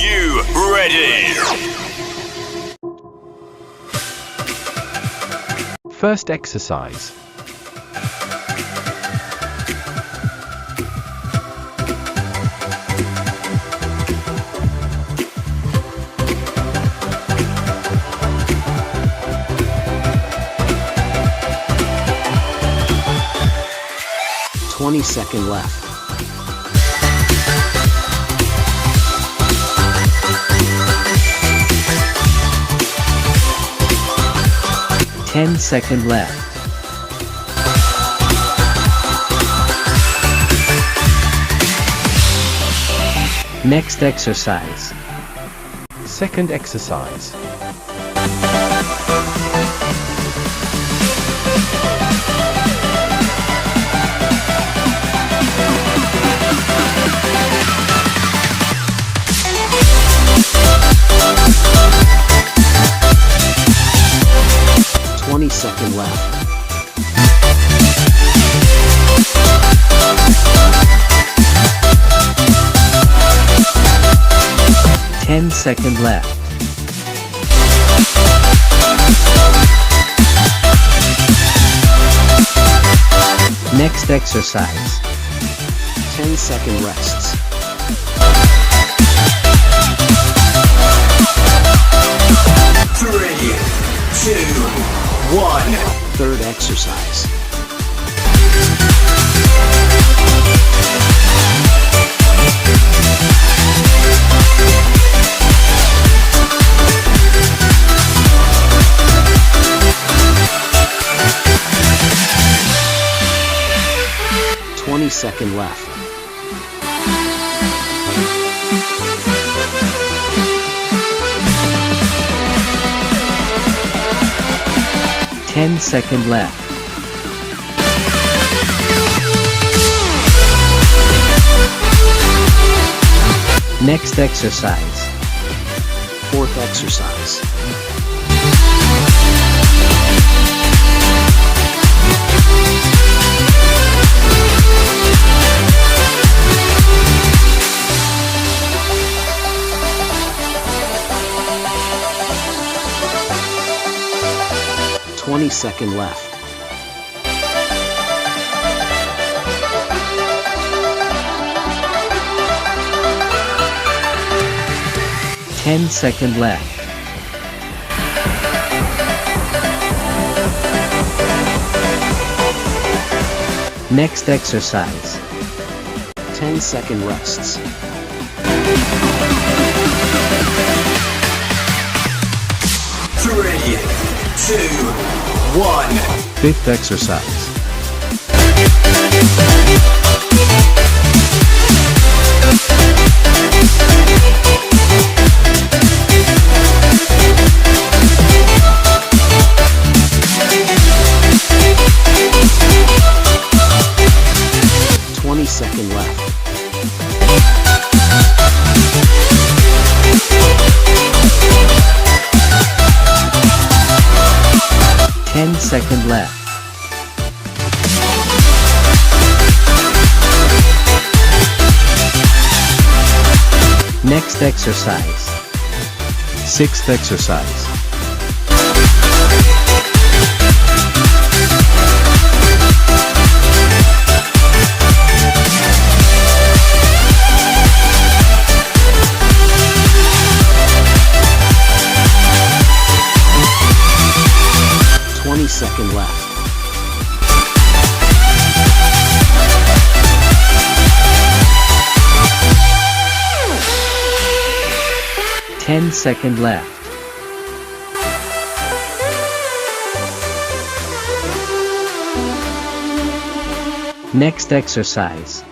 you ready? First exercise. Second left. 10-second left. Next exercise. Second exercise. Second left. 10-second left. Next exercise. 10-second rests. Three, two, one. Third exercise. Second left. 10-second left. Next exercise. Fourth exercise. Second left. 10-second left. Next exercise. 10-second rests. Three, two, one. Fifth exercise. Second left. 10-second left. Next exercise. Sixth exercise. Second left. 10-second left. Next exercise.